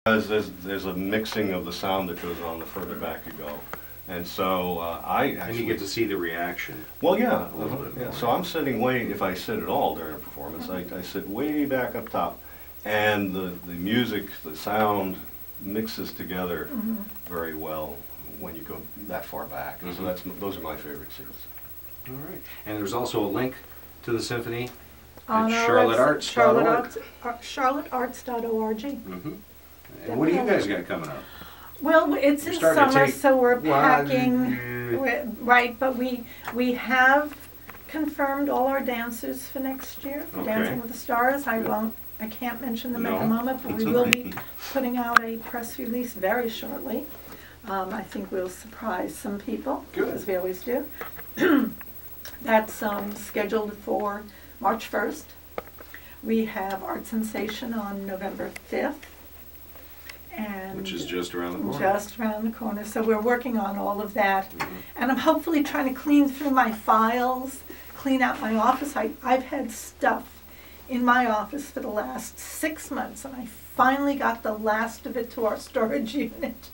There's a mixing of the sound that goes on the further back you go. And so I actually... And you get to see the reaction. Well, yeah. A little bit more. So I'm sitting if I sit at all during a performance, I sit way back up top. And the music, the sound mixes together very well when you go that far back. And so those are my favorite seats. All right. And there's also a link to the symphony on at charlottearts.org. charlottearts.org. And what do you guys got coming up? Well, it's in summer, so we're packing, right, but we have confirmed all our dancers for next year, for Dancing with the Stars. I can't mention them at the moment, but we will be putting out a press release very shortly. I think we'll surprise some people, as we always do. That's scheduled for March 1st. We have Art Sensation on November 5th. Which is just around the corner. Just around the corner. So we're working on all of that. And I'm hopefully trying to clean through my files, clean out my office. I've had stuff in my office for the last 6 months, and I finally got the last of it to our storage unit.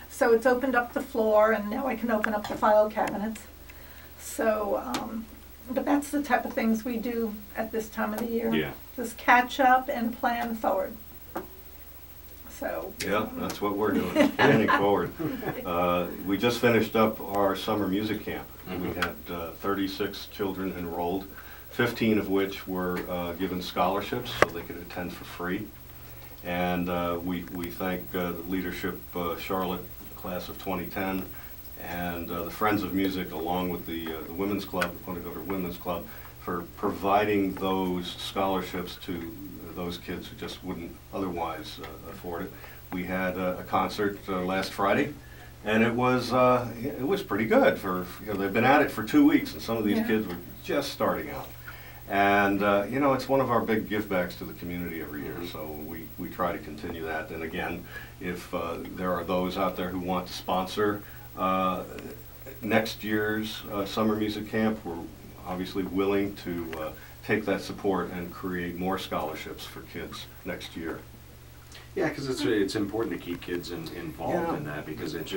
So it's opened up the floor, and now I can open up the file cabinets. So, but that's the type of things we do at this time of the year. Yeah. Just catch up and plan forward. So, yeah, that's what we're doing, planning forward. We just finished up our summer music camp. We had 36 children enrolled, 15 of which were given scholarships so they could attend for free. And we thank the leadership, Charlotte, class of 2010, and the Friends of Music, along with the Women's Club, the Point Coder Women's Club, for providing those scholarships to those kids who just wouldn't otherwise afford it. We had a concert last Friday, and it was pretty good. They've been at it for 2 weeks, and some of these kids were just starting out. And it's one of our big givebacks to the community every year. So we try to continue that. And again, if there are those out there who want to sponsor next year's summer music camp, we're obviously willing to take that support and create more scholarships for kids next year. Yeah, because it's important to keep kids involved in that, because it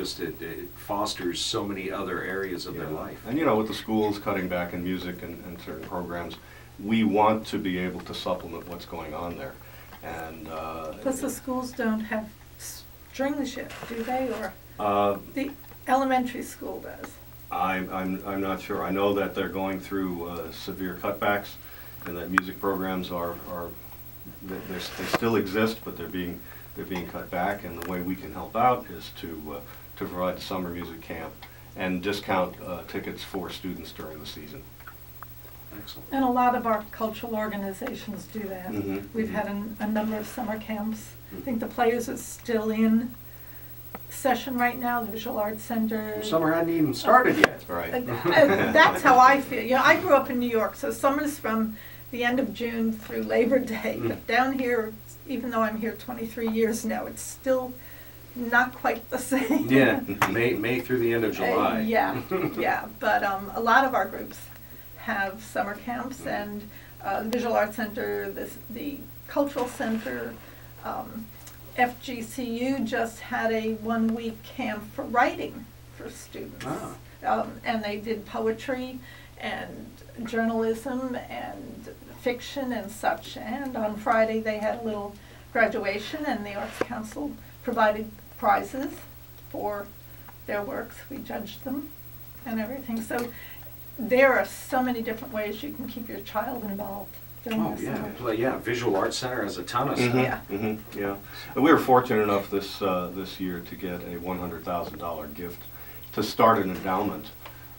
fosters so many other areas of their life. And with the schools cutting back in music and certain programs, we want to be able to supplement what's going on there. And plus the schools don't have string shift, do they? Or the elementary school does. I'm not sure. I know that they're going through severe cutbacks, and that music programs they still exist, but they're being cut back. And the way we can help out is to provide the summer music camp and discount tickets for students during the season. Excellent. And a lot of our cultural organizations do that. We've had a number of summer camps. I think the Players is still in session right now, the Visual Arts Center. Summer hadn't even started yet. Right. That's how I feel. I grew up in New York, so summer's from the end of June through Labor Day. But down here, even though I'm here 23 years now, it's still not quite the same. Yeah, May through the end of July. Yeah. But a lot of our groups have summer camps, and the Visual Arts Center, the Cultural Center, FGCU just had a 1-week camp for writing for students. And they did poetry and journalism and fiction and such. And on Friday they had a little graduation, and the Arts Council provided prizes for their works. We judged them and everything. So there are so many different ways you can keep your child involved. Yeah, Visual Arts Center has a ton of stuff. Yeah. And we were fortunate enough this year to get a $100,000 gift to start an endowment.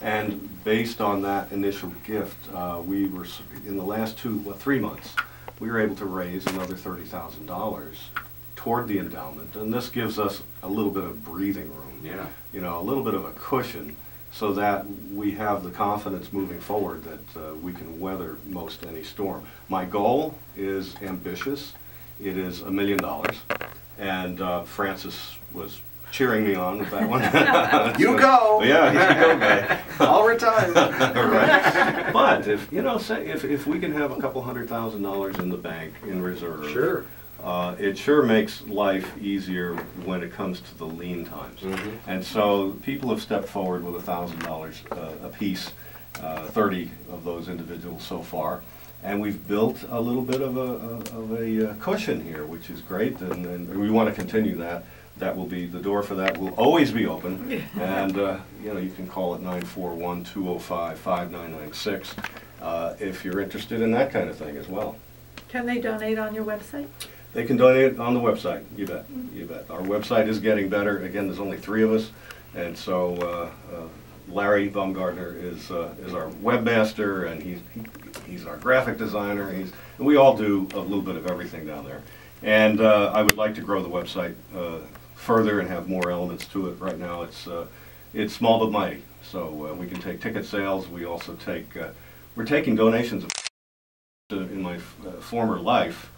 And based on that initial gift, we were, in the last 3 months, we were able to raise another $30,000 toward the endowment. And this gives us a little bit of breathing room, a little bit of a cushion, so that we have the confidence moving forward that we can weather most any storm. My goal is ambitious. It is $1 million. And Francis was cheering me on with that one. You go! Yeah, you go, guy. I'll retire. Right. But if we can have a couple $100,000 in the bank in reserve, sure. it sure makes life easier when it comes to the lean times. And so people have stepped forward with $1,000 apiece, 30 of those individuals so far. And we've built a little bit of a cushion here, which is great, and we want to continue that. That will be, the door for that will always be open, and you know, you can call it 941-205-5996 if you're interested in that kind of thing as well. Can they donate on your website? They can donate on the website, you bet, you bet. Our website is getting better. Again, there's only 3 of us, and so Larry Baumgartner is our webmaster, and he's our graphic designer. And we all do a little bit of everything down there. And I would like to grow the website further and have more elements to it. Right now it's small but mighty. So we can take ticket sales. We also take, we're taking donations. In my former life,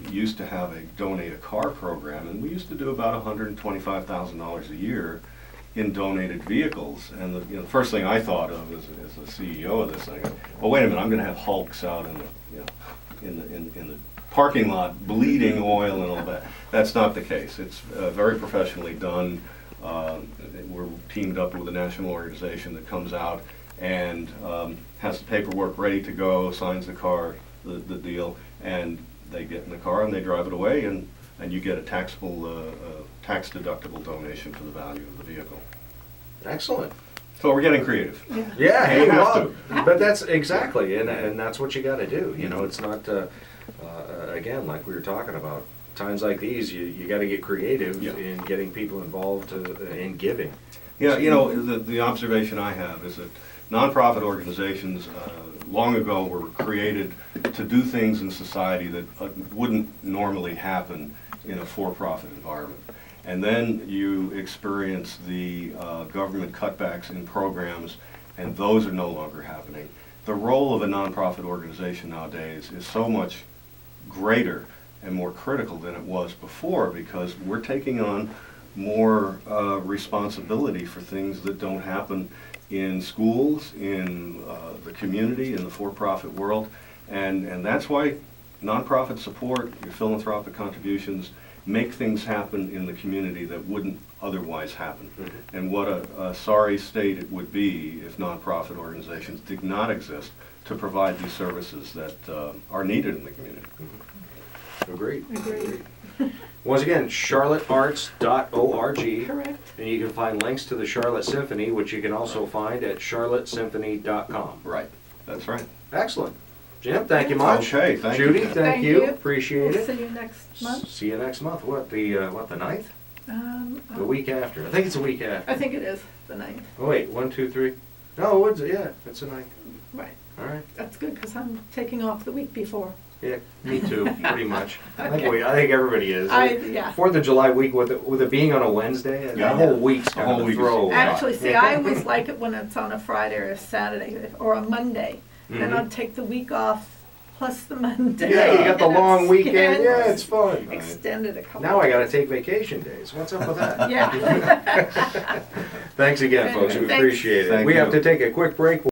used to have a donate a car program, and we used to do about $125,000 a year in donated vehicles. And the first thing I thought of as the CEO of this thing, well, wait a minute, I'm going to have hulks out in the parking lot bleeding oil and all that. That's not the case. It's very professionally done. We're teamed up with a national organization that comes out and has the paperwork ready to go, signs the car, the deal, and they get in the car and they drive it away, and you get a taxable, tax-deductible donation for the value of the vehicle. Excellent. So we're getting creative. Yeah, hey, you have well, but that's exactly, and that's what you got to do. You know, it's not, again, like we were talking about, times like these, you got to get creative in getting people involved in giving. Yeah, you know, the observation I have is that nonprofit organizations long ago were created to do things in society that wouldn't normally happen in a for-profit environment. And then you experience the government cutbacks in programs, and those are no longer happening. The role of a nonprofit organization nowadays is so much greater and more critical than it was before, because we're taking on more responsibility for things that don't happen in schools, in the community, in the for-profit world, and that's why nonprofit support, your philanthropic contributions, make things happen in the community that wouldn't otherwise happen. And what a sorry state it would be if nonprofit organizations did not exist to provide these services that are needed in the community. Agreed. Agreed. Once again, charlottearts.org. Correct. And you can find links to the Charlotte Symphony, which you can also find at charlottesymphony.com. Right. That's right. Excellent. Jim, thank you much. Okay, thank Judy, you. thank you. Appreciate we'll it. See you next month. See you next month. What, the 9th? The week after. I think it's a week after. I think it is the 9th. Oh, wait, 1, 2, 3. No, what's it? Yeah, it's the 9th. Right. All right. That's good, because I'm taking off the week before. Yeah, me too, pretty much. Okay. I think everybody is. Yeah. 4th of July week, with it being on a Wednesday, the whole week's kind of a throw. Actually, see, I always like it when it's on a Friday or a Saturday or a Monday. Then I'll take the week off plus the Monday. Yeah, you got the long weekend. Yeah, it's fun. Extended a couple. Now I got to take vacation days. What's up with that? Yeah. Thanks again, folks. We appreciate it. Thank we you. have to take a quick break.